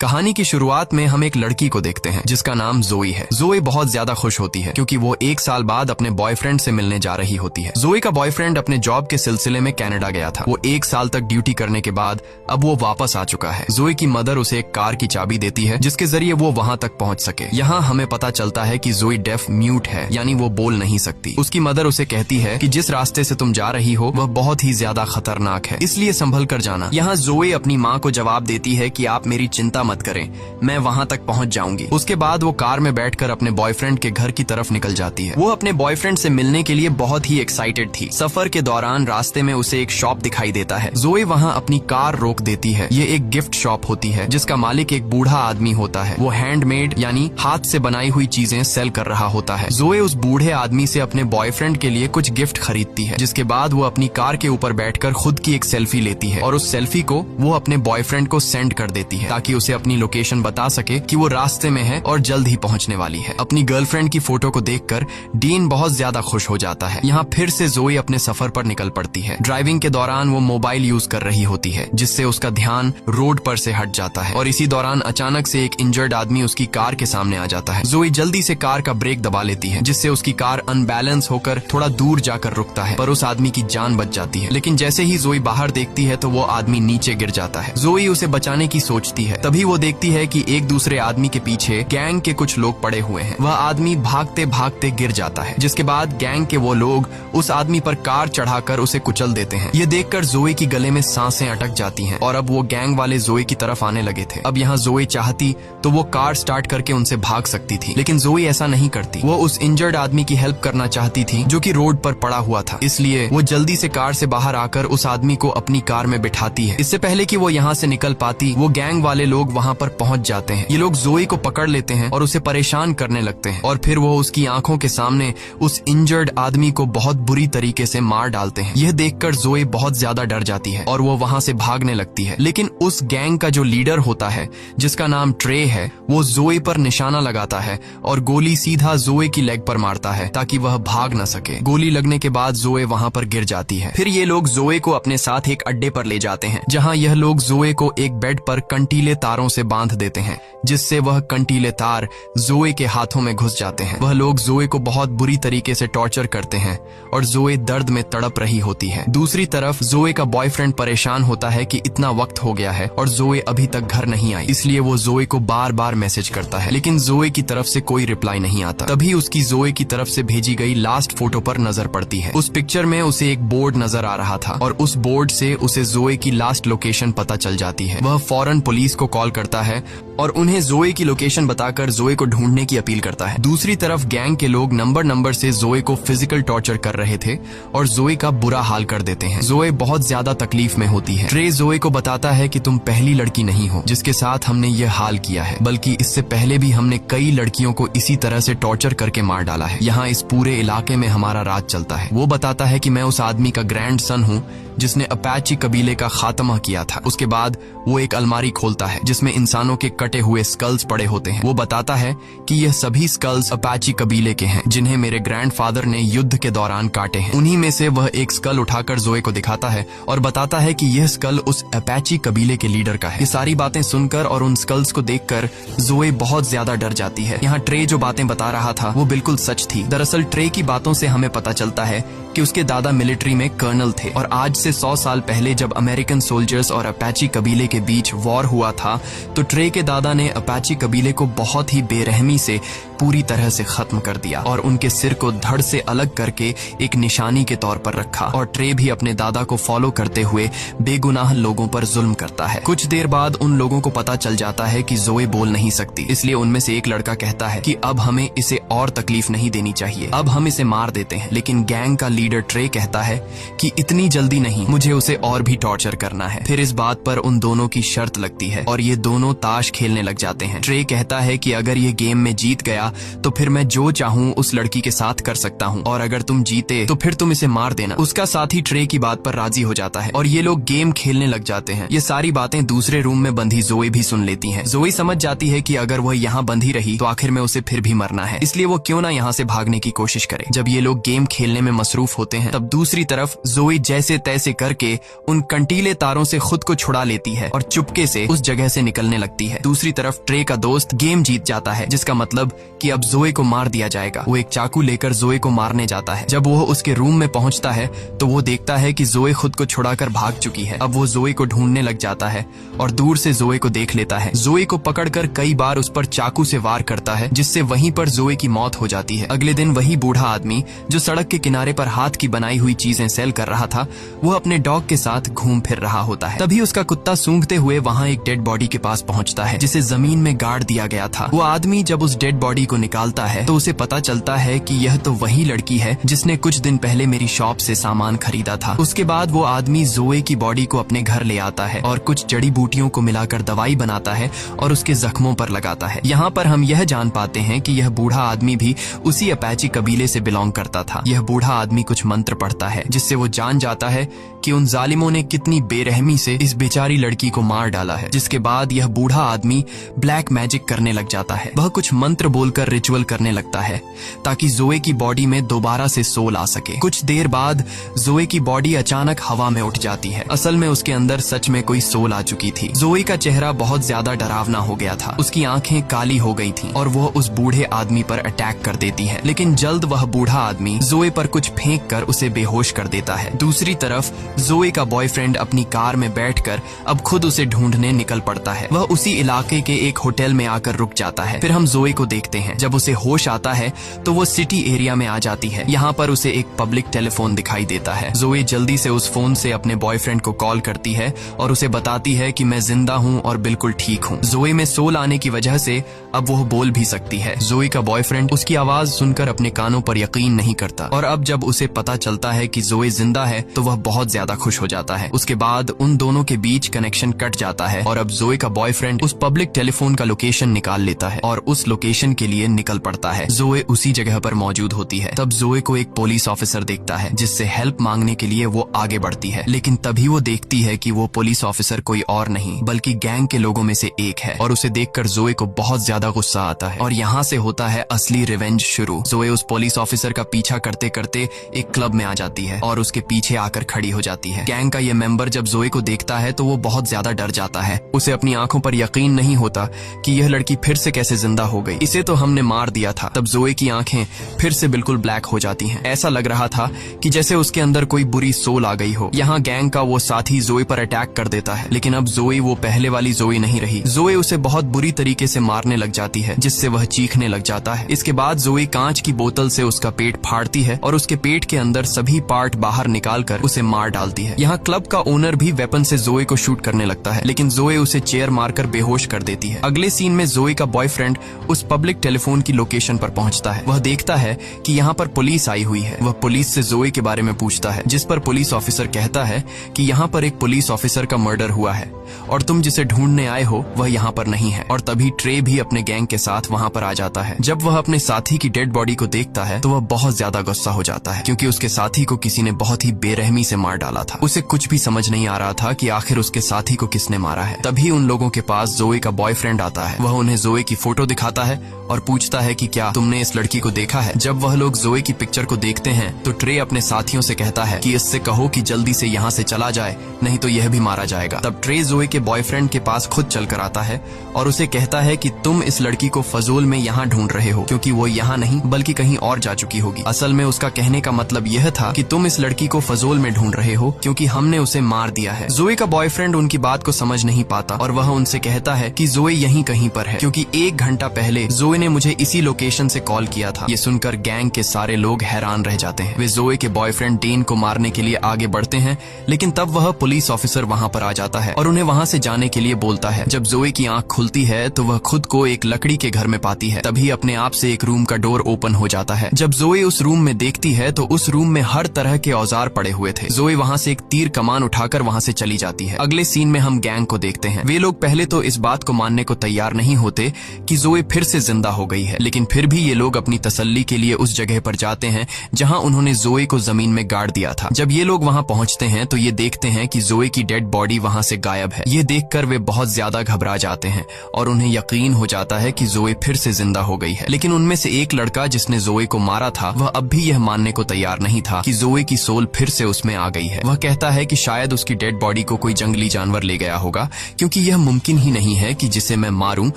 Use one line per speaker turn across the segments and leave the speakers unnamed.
कहानी की शुरुआत में हम एक लड़की को देखते हैं जिसका नाम जोई है। जोई बहुत ज्यादा खुश होती है क्योंकि वो 1 साल बाद अपने बॉयफ्रेंड से मिलने जा रही होती है। जोई का बॉयफ्रेंड अपने जॉब के सिलसिले में कनाडा गया था। वो 1 साल तक ड्यूटी करने के बाद अब वो वापस आ चुका है। जोई की मदर उसे एक कार की चाबी देती है जिसके जरिए वो वहां तक पहुंच सके। यहाँ हमें पता चलता है कि जोई डेफ म्यूट है, यानी वो बोल नहीं सकती। उसकी मदर उसे कहती है कि जिस रास्ते से तुम जा रही हो वह बहुत ही ज्यादा खतरनाक है, इसलिए संभल कर जाना। यहाँ जोई अपनी माँ को जवाब देती है कि आप मेरी चिंता मत करें, मैं वहां तक पहुंच जाऊंगी। उसके बाद वो कार में बैठकर अपने बॉयफ्रेंड के घर की तरफ निकल जाती है। वो अपने बॉयफ्रेंड से मिलने के लिए बहुत ही एक्साइटेड थी। सफर के दौरान रास्ते में उसे एक शॉप दिखाई देता है। जोई वहां अपनी कार रोक देती है। ये एक गिफ्ट शॉप होती है जिसका मालिक एक बूढ़ा आदमी होता है। वो हैंडमेड यानी हाथ से बनाई हुई चीजें सेल कर रहा होता है। जोई उस बूढ़े आदमी से अपने बॉयफ्रेंड के लिए कुछ गिफ्ट खरीदती है, जिसके बाद वो अपनी कार के ऊपर बैठकर खुद की एक सेल्फी लेती है और उस सेल्फी को वो अपने बॉयफ्रेंड को सेंड कर देती है ताकि उसे अपनी लोकेशन बता सके कि वो रास्ते में है और जल्द ही पहुंचने वाली है। अपनी गर्लफ्रेंड की फोटो को देखकर डीन बहुत ज्यादा खुश हो जाता है। यहाँ फिर से जोई अपने सफर पर निकल पड़ती है। ड्राइविंग के दौरान वो मोबाइल यूज कर रही होती है जिससे उसका ध्यान रोड पर से हट जाता है और इसी दौरान अचानक से एक इंजर्ड आदमी उसकी कार के सामने आ जाता है। जोई जल्दी से कार का ब्रेक दबा लेती है जिससे उसकी कार अनबैलेंस होकर थोड़ा दूर जाकर रुकता है, पर उस आदमी की जान बच जाती है। लेकिन जैसे ही जोई बाहर देखती है तो वो आदमी नीचे गिर जाता है। जोई उसे बचाने की सोचती है, तभी वो देखती है कि एक दूसरे आदमी के पीछे गैंग के कुछ लोग पड़े हुए हैं। वह आदमी भागते भागते गिर जाता है, जिसके बाद गैंग के वो लोग उस आदमी पर कार चढ़ाकर उसे कुचल देते हैं। ये देखकर जोई की गले में सांसें अटक जाती हैं और अब वो गैंग वाले जोई की तरफ आने लगे थे। अब यहाँ जोई चाहती तो वो कार स्टार्ट करके उनसे भाग सकती थी, लेकिन जोई ऐसा नहीं करती। वो उस इंजर्ड आदमी की हेल्प करना चाहती थी जो कि रोड पर पड़ा हुआ था, इसलिए वो जल्दी से कार से बाहर आकर उस आदमी को अपनी कार में बिठाती है। इससे पहले कि वो यहाँ से निकल पाती, वो गैंग वाले लोग वहाँ पर पहुंच जाते हैं। ये लोग जोई को पकड़ लेते हैं और उसे परेशान करने लगते हैं और फिर वो उसकी आंखों के सामने उस इंजर्ड आदमी को बहुत बुरी तरीके से मार डालते हैं। यह देखकर जोई बहुत ज्यादा डर जाती है और वो वहां से भागने लगती है। लेकिन उस गैंग का जो लीडर होता है जिसका नाम ट्रे है, वो जोई पर निशाना लगाता है और गोली सीधा जोई की लेग पर मारता है ताकि वह भाग न सके। गोली लगने के बाद जोई वहां पर गिर जाती है। फिर ये लोग जोई को अपने साथ एक अड्डे पर ले जाते हैं जहाँ यह लोग जोई को एक बेड पर कंटीले तारों से बांध देते हैं, जिससे वह कंटीले तार जोई के हाथों में घुस जाते हैं। वह लोग जोई को बहुत बुरी तरीके से टॉर्चर करते हैं और जोई दर्द में तड़प रही होती है। दूसरी तरफ जोई का बॉयफ्रेंड परेशान होता है कि इतना वक्त हो गया है और जोई अभी तक घर नहीं आई, इसलिए वो जोई को बार बार मैसेज करता है, लेकिन जोई की तरफ से कोई रिप्लाई नहीं आता। तभी उसकी जोई की तरफ से भेजी गई लास्ट फोटो पर नजर पड़ती है। उस पिक्चर में उसे एक बोर्ड नजर आ रहा था और उस बोर्ड से उसे जोई की लास्ट लोकेशन पता चल जाती है। वह फौरन पुलिस को कॉल करता है और उन्हें जोई की लोकेशन बताकर जोई को ढूंढने की अपील करता है। दूसरी तरफ गैंग के लोग नंबर से जोई को फिजिकल टॉर्चर कर रहे थे और जोई का बुरा हाल कर देते हैं। जोई बहुत ज्यादा तकलीफ में होती है। ट्रे जोई को बताता है कि तुम पहली लड़की नहीं हो जिसके साथ हमने ये हाल किया है, बल्कि इससे पहले भी हमने कई लड़कियों को इसी तरह से टॉर्चर करके मार डाला है। यहाँ इस पूरे इलाके में हमारा राज चलता है। वो बताता है कि मैं उस आदमी का ग्रैंड सन हूँ जिसने अपाची कबीले का खात्मा किया था। उसके बाद वो एक अलमारी खोलता है जिसमें इंसानों के कटे हुए स्कल्स पड़े होते हैं। वो बताता है कि यह सभी स्कल्स अपाची कबीले के हैं जिन्हें मेरे ग्रैंडफादर ने युद्ध के दौरान काटे हैं। उन्हीं में से वह एक स्कल उठाकर जोई को दिखाता है और बताता है कि यह स्कल उस अपाची कबीले के लीडर का है। ये सारी बातें सुनकर और उन स्कल्स को देखकर जोई बहुत ज्यादा डर जाती है। यहाँ ट्रे जो बातें बता रहा था वो बिल्कुल सच थी। दरअसल ट्रे की बातों से हमें पता चलता है कि उसके दादा मिलिट्री में कर्नल थे और आज से 100 साल पहले जब अमेरिकन सोल्जर्स और अपाची कबीले के बीच वॉर हुआ था तो ट्रे के दादा ने अपाची कबीले को बहुत ही बेरहमी से पूरी तरह से खत्म कर दिया और उनके सिर को धड़ से अलग करके एक निशानी के तौर पर रखा। और ट्रे भी अपने दादा को फॉलो करते हुए बेगुनाह लोगों पर जुल्म करता है। कुछ देर बाद उन लोगों को पता चल जाता है कि जोई बोल नहीं सकती, इसलिए उनमें से एक लड़का कहता है कि अब हमें इसे और तकलीफ नहीं देनी चाहिए, अब हम इसे मार देते हैं। लेकिन गैंग का लीडर ट्रे कहता है कि इतनी जल्दी नहीं, मुझे उसे और भी टॉर्चर करना है। फिर इस बात पर उन दोनों की शर्त लगती है और ये दोनों ताश खेलने लग जाते हैं। ट्रे कहता है कि अगर ये गेम में जीत गया गया तो फिर मैं जो चाहूँ उस लड़की के साथ कर सकता हूँ, और अगर तुम जीते तो फिर तुम इसे मार देना। उसका साथी ट्रे की बात पर राजी हो जाता है और ये लोग गेम खेलने लग जाते हैं। ये सारी बातें दूसरे रूम में बंधी जोई भी सुन लेती है। जोई समझ जाती है कि अगर वह यहाँ बंधी रही तो आखिर में उसे फिर भी मरना है, इसलिए वो क्यों ना यहाँ से भागने की कोशिश करे। जब ये लोग गेम खेलने में मसरूफ होते हैं तब दूसरी तरफ जोई जैसे तैसे करके उन कंटीले तारों से खुद को छुड़ा लेती है और चुपके से उस जगह से निकलने लगती है। दूसरी तरफ ट्रे का दोस्त गेम जीत जाता है, जिसका मतलब कि अब जोई को मार दिया जाएगा। वो एक चाकू लेकर जोई को मारने जाता है। जब वो उसके रूम में पहुंचता है तो वो देखता है कि जोई खुद को छुड़ाकर भाग चुकी है। अब वो जोई को ढूंढने लग जाता है और दूर से जोई को देख लेता है। जोई को पकड़कर कई बार उस पर चाकू से वार करता है, जिससे वहीं पर जोई की मौत हो जाती है। अगले दिन वही बूढ़ा आदमी जो सड़क के किनारे पर हाथ की बनाई हुई चीजें सेल कर रहा था, वो अपने डॉग के साथ घूम फिर रहा होता है। तभी उसका कुत्ता सूंघते हुए वहाँ एक डेड बॉडी के पास पहुँचता है, जिसे जमीन में गाड़ दिया गया था। वो आदमी जब उस डेड बॉडी को निकालता है तो उसे पता चलता है कि यह तो वही लड़की है जिसने कुछ दिन पहले मेरी शॉप से सामान खरीदा था। उसके बाद वो आदमी जोए की बॉडी को अपने घर ले आता है और कुछ जड़ी बूटियों को मिलाकर दवाई बनाता है और उसके जख्मों पर लगाता है। यहाँ पर हम यह जान पाते हैं कि यह बूढ़ा आदमी भी उसी अपाची कबीले से बिलोंग करता था। यह बूढ़ा आदमी कुछ मंत्र पढ़ता है, जिससे वो जान जाता है कि उन जालिमों ने कितनी बेरहमी से इस बेचारी लड़की को मार डाला है। जिसके बाद यह बूढ़ा आदमी ब्लैक मैजिक करने लग जाता है। वह कुछ मंत्र बोलकर रिचुअल करने लगता है ताकि जोए की बॉडी में दोबारा से सोल आ सके। कुछ देर बाद जोए की बॉडी अचानक हवा में उठ जाती है। असल में उसके अंदर सच में कोई सोल आ चुकी थी। जोए का चेहरा बहुत ज्यादा डरावना हो गया था। उसकी आंखें काली हो गई थीं और वह उस बूढ़े आदमी पर अटैक कर देती है, लेकिन जल्द वह बूढ़ा आदमी जोए पर कुछ फेंक कर उसे बेहोश कर देता है। दूसरी तरफ जोए का बॉयफ्रेंड अपनी कार में बैठकर अब खुद उसे ढूंढने निकल पड़ता है। वह उसी इलाके के एक होटल में आकर रुक जाता है। फिर हम जोए को देखते हैं। जब उसे होश आता है तो वो सिटी एरिया में आ जाती है। यहाँ पर उसे एक पब्लिक टेलीफोन दिखाई देता है। जोए जल्दी से उस फोन से अपने बॉयफ्रेंड को कॉल करती है और उसे बताती है कि मैं जिंदा हूँ और बिल्कुल ठीक हूँ। जोए में सोल आने की वजह से अब वो बोल भी सकती है। जोए का बॉयफ्रेंड उसकी आवाज सुनकर अपने कानों पर यकीन नहीं करता और अब जब उसे पता चलता है कि जोए जिंदा है तो वह बहुत ज्यादा खुश हो जाता है। उसके बाद उन दोनों के बीच कनेक्शन कट जाता है और अब जोए का बॉयफ्रेंड उस पब्लिक टेलीफोन का लोकेशन निकाल लेता है और उस लोकेशन के लिए निकल पड़ता है। जोए उसी जगह पर मौजूद होती है। तब जोए को एक पुलिस ऑफिसर देखता है, जिससे हेल्प मांगने के लिए वो आगे बढ़ती है, लेकिन तभी वो देखती है कि वो पुलिस ऑफिसर कोई और नहीं बल्कि गैंग के लोगों में से एक है और उसे देखकर जोए को बहुत ज्यादा गुस्सा आता है और यहाँ से होता है असली रिवेंज शुरू। जोए उस पुलिस ऑफिसर का पीछा करते करते एक क्लब में आ जाती है और उसके पीछे आकर खड़ी हो जाती है। गैंग का ये मेंबर जब जोए को देखता है तो वो बहुत ज्यादा डर जाता है। उसे अपनी आंखों पर यकीन नहीं होता कि यह लड़की फिर से कैसे जिंदा हो गई। इसे तो हमने मार दिया था। तब जोए की आंखें फिर से बिल्कुल ब्लैक हो जाती हैं। ऐसा लग रहा था कि जैसे उसके अंदर कोई बुरी सोल आ गई हो। यहाँ गैंग का वो साथी जोए पर अटैक कर देता है, लेकिन अब जोए वो पहले वाली जोए नहीं रही। जोए उसे बहुत बुरी तरीके से मारने लग जाती है, जिससे वह चीखने लग जाता है। इसके बाद जोए कांच की बोतल से उसका पेट फाड़ती है और उसके पेट के अंदर सभी पार्ट बाहर निकालकर उसे मार डालती है। यहाँ क्लब का ओनर भी वेपन से जोए को शूट करने लगता है, लेकिन जोए उसे चेयर मारकर बेहोश कर देती है। अगले सीन में जोए का बॉयफ्रेंड उस पब्लिक टेलीफोन की लोकेशन पर पहुंचता है। वह देखता है कि यहाँ पर पुलिस आई हुई है। वह पुलिस से जोए के बारे में पूछता है, जिस पर पुलिस ऑफिसर कहता है कि यहाँ पर एक पुलिस ऑफिसर का मर्डर हुआ है और तुम जिसे ढूंढने आए हो वह यहाँ पर नहीं है। और तभी ट्रे भी अपने गैंग के साथ वहाँ पर आ जाता है। जब वह अपने साथी की डेड बॉडी को देखता है तो वह बहुत ज्यादा गुस्सा हो जाता है, क्योंकि उसके साथी को किसी ने बहुत ही बेरहमी से मार डाला था। उसे कुछ भी समझ नहीं आ रहा था कि आखिर उसके साथी को किसने मारा है। तभी उन लोगों के पास जोए का बॉयफ्रेंड आता है। वह उन्हें जोए की फोटो दिखाता है और पूछता है कि क्या तुमने इस लड़की को देखा है। जब वह लोग जोए की पिक्चर को देखते हैं तो ट्रे अपने साथियों से कहता है कि इससे कहो कि जल्दी से यहाँ से चला जाए, नहीं तो यह भी मारा जाएगा। तब ट्रे जोए के बॉयफ्रेंड के पास खुद चलकर आता है और उसे कहता है कि तुम इस लड़की को फजूल में यहाँ ढूंढ रहे हो, क्योंकि वो यहाँ नहीं बल्कि कहीं और जा चुकी होगी। असल में उसका कहने का मतलब यह था कि तुम इस लड़की को फजूल में ढूंढ रहे हो क्योंकि हमने उसे मार दिया है। जोए का बॉयफ्रेंड उनकी बात को समझ नहीं पाता और वह उनसे कहता है कि जोए यहीं कहीं पर है, क्योंकि 1 घंटा पहले जोए ने मुझे इसी लोकेशन से कॉल किया था। ये सुनकर गैंग के सारे लोग हैरान रह जाते हैं। वे जोए के बॉयफ्रेंड डेन को मारने के लिए आगे बढ़ते हैं, लेकिन तब वह पुलिस ऑफिसर वहाँ पर आ जाता है और उन्हें वहाँ से जाने के लिए बोलता है। जब जोए की आंख खुलती है तो वह खुद को एक लकड़ी के घर में पाती है। तभी अपने आप से एक रूम का डोर ओपन हो जाता है। जब जोए उस रूम में देखती है तो उस रूम में हर तरह के औजार पड़े हुए थे। जोए वहाँ से एक तीर कमान उठाकर वहाँ से चली जाती है। अगले सीन में हम गैंग को देखते हैं। वे लोग पहले तो इस बात को मानने को तैयार नहीं होते कि जोए फिर से जिंदा हो गई है। लेकिन फिर भी ये लोग अपनी तसल्ली के लिए उस जगह पर जाते हैं जहां उन्होंने जोए को जमीन में गाड़ दिया था। जब ये लोग वहां पहुंचते हैं तो ये देखते हैं कि जोए की डेड बॉडी वहां से गायब है। ये देखकर वे बहुत ज्यादा घबरा जाते हैं और उन्हें यकीन हो जाता है कि जोए फिर से जिंदा हो गई है। लेकिन उनमें से एक लड़का जिसने जोए को मारा था, वह अब भी यह मानने को तैयार नहीं था कि जोए की सोल फिर से उसमें आ गई है। वह कहता है कि शायद उसकी डेड बॉडी को कोई जंगली जानवर ले गया होगा, क्योंकि यह मुमकिन ही नहीं है कि जिसे मैं मारूं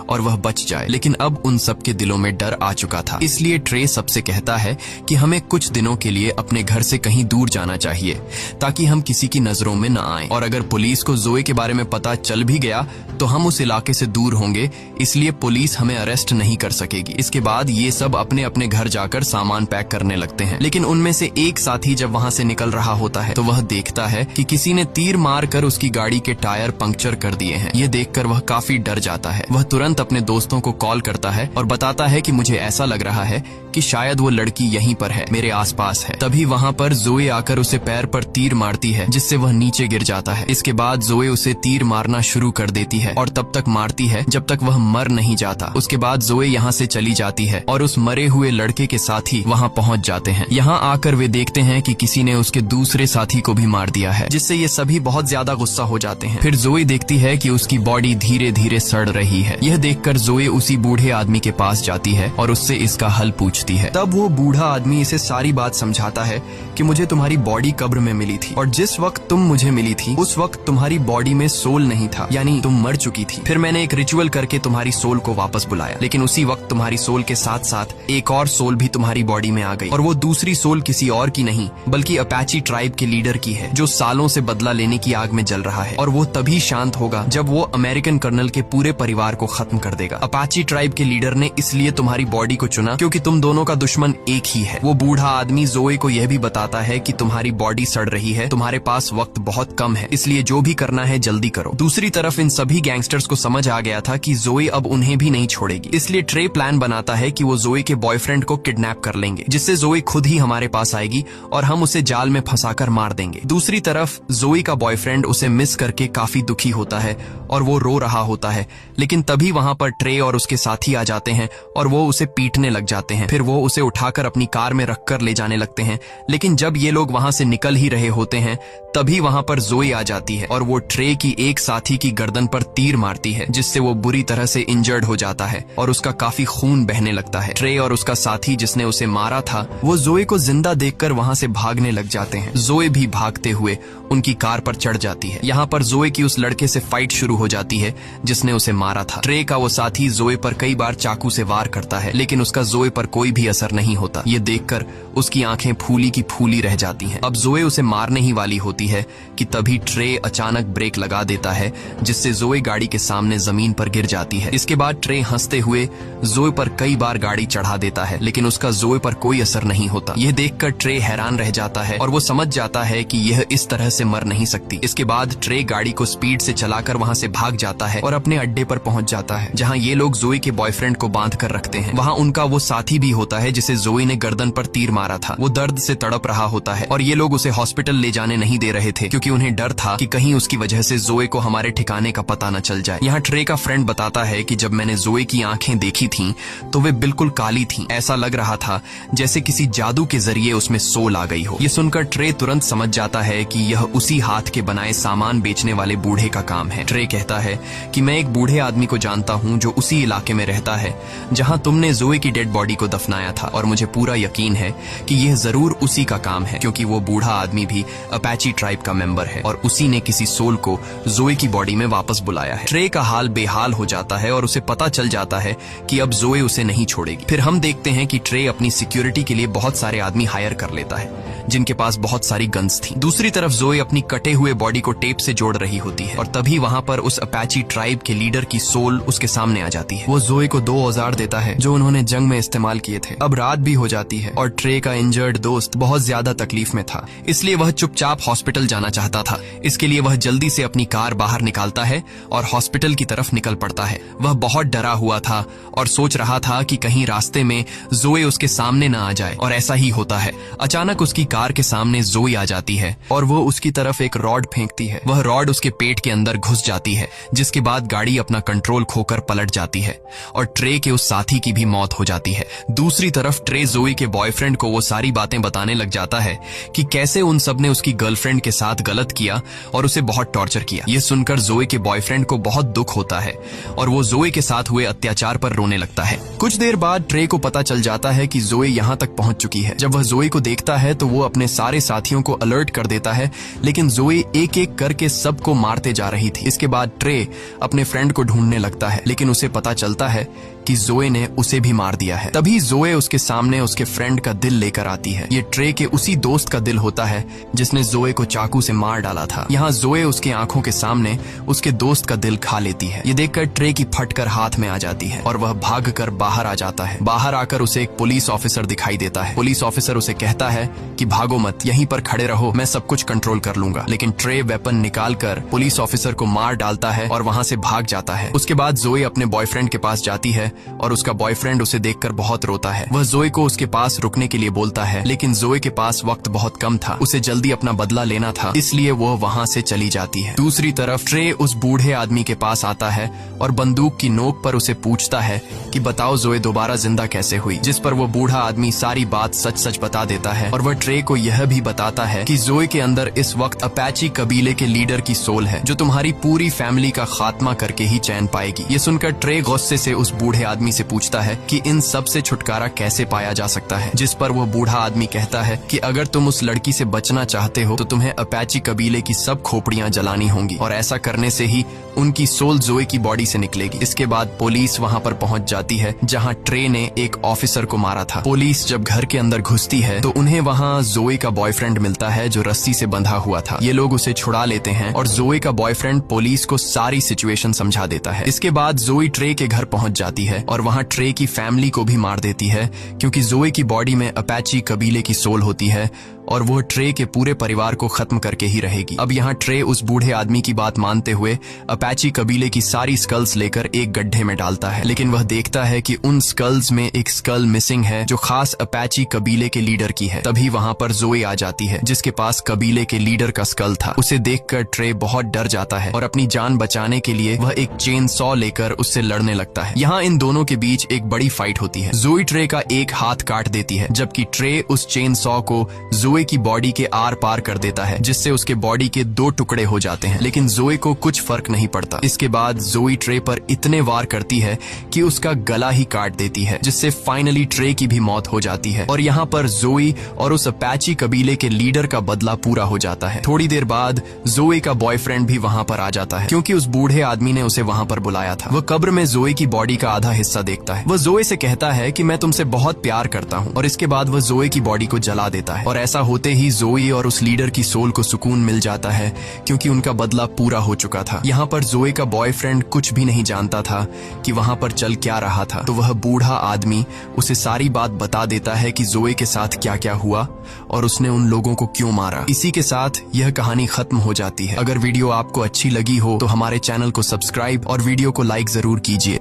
और वह बच जाए। लेकिन अब उन सबके दिलों में डर आ चुका था। इसलिए ट्रे सबसे कहता है कि हमें कुछ दिनों के लिए अपने घर से कहीं दूर जाना चाहिए ताकि हम किसी की नजरों में न आएं। और अगर पुलिस को जोए के बारे में पता चल भी गया तो हम उस इलाके से दूर होंगे, इसलिए पुलिस हमें अरेस्ट नहीं कर सकेगी। इसके बाद ये सब अपने अपने घर जाकर सामान पैक करने लगते हैं। लेकिन उनमें से एक साथी जब वहां से निकल रहा होता है तो वह देखता है कि किसी ने तीर मारकर उसकी गाड़ी के टायर पंक्चर कर दिए हैं। ये देखकर वह काफी डर जाता है। वह तुरंत अपने दोस्तों को कॉल करता है और बताता है कि मुझे ऐसा लग रहा है कि शायद वो लड़की यहीं पर है, मेरे आसपास है। तभी वहां पर जोए आकर उसे पैर पर तीर मारती है, जिससे वह नीचे गिर जाता है। इसके बाद जोए उसे तीर मारना शुरू कर देती है और तब तक मारती है जब तक वह मर नहीं जाता। उसके बाद जोए यहाँ से चली जाती है और उस मरे हुए लड़के के साथी वहाँ पहुँच जाते हैं। यहाँ आकर वे देखते हैं कि किसी ने उसके दूसरे साथी को भी मार दिया है, जिससे ये सभी बहुत ज्यादा गुस्सा हो जाते हैं। फिर जोए देखती है कि उसकी बॉडी धीरे धीरे सड़ रही है। यह देखकर जोए उसी बूढ़े आदमी के पास जाती है और उससे इसका हल पूछती है। तब वो बूढ़ा आदमी इसे सारी बात समझाता है कि मुझे तुम्हारी बॉडी कब्र में मिली थी और जिस वक्त तुम मुझे मिली थी उस वक्त तुम्हारी बॉडी में सोल नहीं था, यानी तुम मर चुकी थी। फिर मैंने एक रिचुअल करके तुम्हारी सोल को वापस बुलाया, लेकिन उसी वक्त तुम्हारी सोल के साथ साथ एक और सोल भी तुम्हारी बॉडी में आ गई। और वो दूसरी सोल किसी और की नहीं बल्कि अपाची ट्राइब के लीडर की है, जो सालों से बदला लेने की आग में जल रहा है। और वो तभी शांत होगा जब वो अमेरिकन कर्नल के पूरे परिवार को खत्म कर देगा। अपाची ट्राइब के लीडर ने इसलिए तुम्हारी बॉडी को चुना क्योंकि तुम दोनों का दुश्मन एक ही है। वो बूढ़ा आदमी जोए को यह भी बताता है कि तुम्हारी बॉडी सड़ रही है, तुम्हारे पास वक्त बहुत कम है, इसलिए जो भी करना है जल्दी करो। दूसरी तरफ इन सभी गैंगस्टर्स को समझ आ गया था कि जोए अब उन्हें भी नहीं छोड़ेगी, इसलिए ट्रे प्लान बनाता है कि वो जोए के बॉयफ्रेंड को किडनैप कर लेंगे, जिससे जोए खुद ही हमारे पास आएगी और हम उसे जाल में फंसाकर मार देंगे। दूसरी तरफ जोए का बॉयफ्रेंड उसे मिस करके काफी दुखी होता है और वो रो रहा होता है। लेकिन तभी वहां पर ट्रे और उसके साथी आ जाते हैं और वो उसे पीटने लग जाते हैं। फिर वो उसे उठाकर अपनी कार में रखकर ले जाने लगते हैं। लेकिन जब ये लोग वहां से निकल ही रहे होते हैं तभी वहां पर जोए आ जाती है और वो ट्रे की एक साथी की गर्दन पर तीर मारती है, जिससे वो बुरी तरह से इंजर्ड हो जाता है और उसका काफी खून बहने लगता है। ट्रे और उसका साथी जिसने उसे मारा था वो जोए को जिंदा देखकर वहां से भागने लग जाते हैं। जोए भी भागते हुए उनकी कार पर चढ़ जाती है। यहाँ पर जोए की उस लड़के से फाइट शुरू हो जाती है जिसने उसे मारा था। ट्रे का वो साथी जोए पर कई बार चाकू से वार करता है, लेकिन उसका जोए पर कोई भी असर नहीं होता। ये देखकर उसकी आंखें फूली की फूली रह जाती हैं। अब जोए उसे मारने ही वाली होती है कि तभी ट्रे अचानक ब्रेक लगा देता है, जिससे जोए गाड़ी के सामने जमीन पर गिर जाती है। इसके बाद ट्रे हंसते हुए जोए पर कई बार गाड़ी चढ़ा देता है, लेकिन उसका जोए पर कोई असर नहीं होता। यह देखकर ट्रे हैरान रह जाता है और वो समझ जाता है कि यह इस तरह से मर नहीं सकती। इसके बाद ट्रे गाड़ी को स्पीड से चलाकर वहां से भाग जाता है और अपने अड्डे पर पहुंच जाता है, जहां ये लोग जोए के बॉयफ्रेंड को बांध कर रखते हैं। वहां उनका वो साथी भी होता है जिसे जोए ने गर्दन पर तीर मारा था। वो दर्द से तड़प रहा होता है और ये लोग उसे हॉस्पिटल ले जाने नहीं दे रहे थे, क्योंकि उन्हें डर था कि कहीं उसकी वजह से जोए को हमारे ठिकाने का पता न चल जाए। यहाँ ट्रे का फ्रेंड बताता है कि जब मैंने जोए की आंखें देखी थीं तो वे बिल्कुल काली थीं। ऐसा लग रहा था जैसे किसी जादू के जरिए उसमें सोल आ गई हो। ये सुनकर ट्रे तुरंत समझ जाता है कि यह उसी हाथ के बनाए सामान बेचने वाले बूढ़े का काम है। ट्रे कहता है कि मैं एक बूढ़े आदमी को जानता हूँ जो उसी इलाके में रहता है जहाँ तुमने जोए की डेड बॉडी को दफनाया था, और मुझे पूरा यकीन है कि यह जरूर उसी का काम है, क्योंकि वो बूढ़ा आदमी भी अपाची ट्राइब का मेंबर है और उसी ने किसी सोल को जोए की बॉडी में वापस बुलाया है। ट्रे का हाल बेहाल हो जाता है और उसे पता चल जाता है कि अब जोए उसे नहीं छोड़ेगी। फिर हम देखते हैं कि ट्रे अपनी सिक्योरिटी के लिए बहुत सारे आदमी हायर कर लेता है जिनके पास बहुत सारी गन्स थी। दूसरी तरफ जोए अपनी कटे हुए बॉडी को टेप से जोड़ रही होती है और तभी वहां पर उस अपाची ट्राइब के लीडर की सोल उसके सामने आ जाती है। वो जोए को 2 औजार देता है जो उन्होंने जंग में इस्तेमाल किए थे। अब रात भी हो जाती है और ट्रे का इंजर्ड दोस्त बहुत ज्यादा तकलीफ में था, इसलिए वह चुपचाप हॉस्पिटल जाना चाहता था। इसके लिए वह जल्दी से अपनी कार बाहर निकालता है और हॉस्पिटल की तरफ निकल पड़ता है। वह बहुत डरा हुआ था और सोच रहा था कि कहीं रास्ते में जोए उसके सामने न आ जाए, और ऐसा ही होता है। अचानक उसकी कार के सामने जोई आ जाती है और वो उसकी तरफ एक रॉड फेंकती है। वह रॉड उसके पेट के अंदर घुस जाती है, जिसके बाद गाड़ी अपना कंट्रोल खोकर पलट जाती है और ट्रे के उस साथी की भी मौत हो जाती है। दूसरी तरफ ट्रे जोई के बॉयफ्रेंड को वो सारी बातें बताने लग जाता है कि कैसे उन सब ने उसकी गर्लफ्रेंड के साथ गलत किया और उसे बहुत टॉर्चर किया। ये सुनकर जोई के बॉयफ्रेंड को बहुत दुख होता है और वो जोई के साथ हुए अत्याचार पर रोने लगता है। कुछ देर बाद ट्रे को पता चल जाता है कि जोई यहाँ तक पहुंच चुकी है। जब वह जोई को देखता है तो वो अपने सारे साथियों को अलर्ट कर देता है, लेकिन जोई एक एक करके सबको मारते जा रही थी। इसके बाद ट्रे अपने फ्रेंड को ढूंढने लगता है, लेकिन उसे पता चलता है कि जोए ने उसे भी मार दिया है। तभी जोए उसके सामने उसके फ्रेंड का दिल लेकर आती है। ये ट्रे के उसी दोस्त का दिल होता है जिसने जोए को चाकू से मार डाला था। यहाँ जोए उसके आंखों के सामने उसके दोस्त का दिल खा लेती है। ये देखकर ट्रे की फटकर हाथ में आ जाती है और वह भागकर बाहर आ जाता है। बाहर आकर उसे एक पुलिस ऑफिसर दिखाई देता है। पुलिस ऑफिसर उसे कहता है कि भागो मत, यहीं पर खड़े रहो, मैं सब कुछ कंट्रोल कर लूंगा। लेकिन ट्रे वेपन निकालकर पुलिस ऑफिसर को मार डालता है और वहां से भाग जाता है। उसके बाद जोए अपने बॉयफ्रेंड के पास जाती है और उसका बॉयफ्रेंड उसे देखकर बहुत रोता है। वह जोए को उसके पास रुकने के लिए बोलता है, लेकिन जोए के पास वक्त बहुत कम था। उसे जल्दी अपना बदला लेना था, इसलिए वह वहां से चली जाती है। दूसरी तरफ ट्रे उस बूढ़े आदमी के पास आता है और बंदूक की नोक पर उसे पूछता है कि बताओ जोए दोबारा जिंदा कैसे हुई, जिस पर वो बूढ़ा आदमी सारी बात सच सच बता देता है और वह ट्रे को यह भी बताता है कि जोए के अंदर इस वक्त अपाची कबीले के लीडर की सोल है, जो तुम्हारी पूरी फैमिली का खात्मा करके ही चैन पाएगी। ये सुनकर ट्रे गुस्से से उस बूढ़े आदमी से पूछता है कि इन सब से छुटकारा कैसे पाया जा सकता है, जिस पर वो बूढ़ा आदमी कहता है कि अगर तुम उस लड़की से बचना चाहते हो तो तुम्हें अपाची कबीले की सब खोपड़ियां जलानी होंगी और ऐसा करने से ही उनकी सोल जोए की बॉडी से निकलेगी। इसके बाद पुलिस वहां पर पहुंच जाती है जहां ट्रे ने एक ऑफिसर को मारा था। पुलिस जब घर के अंदर घुसती है तो उन्हें वहां जोए का बॉयफ्रेंड मिलता है जो रस्सी से बंधा हुआ था। ये लोग उसे छुड़ा लेते हैं और जोए का बॉयफ्रेंड पुलिस को सारी सिचुएशन समझा देता है। इसके बाद जोई ट्रे के घर पहुंच जाती है और वहां ट्रे की फैमिली को भी मार देती है, क्योंकि जोए की बॉडी में अपाची कबीले की सोल होती है और वो ट्रे के पूरे परिवार को खत्म करके ही रहेगी। अब यहाँ ट्रे उस बूढ़े आदमी की बात मानते हुए अपाची कबीले की सारी स्कल्स लेकर एक गड्ढे में डालता है, लेकिन वह देखता है कि उन स्कल्स में एक स्कल मिसिंग है जो खास अपाची कबीले के लीडर की है। तभी वहां पर जोई आ जाती है जिसके पास कबीले के लीडर का स्कल था। उसे देखकर ट्रे बहुत डर जाता है और अपनी जान बचाने के लिए वह एक चेन सॉ लेकर उससे लड़ने लगता है। यहाँ इन दोनों के बीच एक बड़ी फाइट होती है। जोई ट्रे का एक हाथ काट देती है, जबकि ट्रे उस चेन सॉ को जोई की बॉडी के आर पार कर देता है, जिससे उसके बॉडी के 2 टुकड़े हो जाते हैं, लेकिन जोई को कुछ फर्क नहीं पड़ता। इसके बाद जोई ट्रे पर इतने वार करती है कि उसका गला ही काट देती है, जिससे फाइनली ट्रे की भी मौत हो जाती है और यहाँ पर जोई और उस अपाची कबीले के लीडर का बदला पूरा हो जाता है। थोड़ी देर बाद जोई का बॉयफ्रेंड भी वहां पर आ जाता है, क्योंकि उस बूढ़े आदमी ने उसे वहां पर बुलाया था। वह कब्र में जोई की बॉडी का आधा हिस्सा देखता है। वह जोई से कहता है कि मैं तुमसे बहुत प्यार करता हूँ और इसके बाद वह जोई की बॉडी को जला देता है और ऐसा होते ही जोई और उस लीडर की सोल को सुकून मिल जाता है, क्योंकि उनका बदला पूरा हो चुका था। यहाँ पर जोई का बॉयफ्रेंड कुछ भी नहीं जानता था कि वहां पर चल क्या रहा था, तो वह बूढ़ा आदमी उसे सारी बात बता देता है कि जोई के साथ क्या क्या हुआ और उसने उन लोगों को क्यों मारा। इसी के साथ यह कहानी खत्म हो जाती है। अगर वीडियो आपको अच्छी लगी हो तो हमारे चैनल को सब्सक्राइब और वीडियो को लाइक जरूर कीजिए।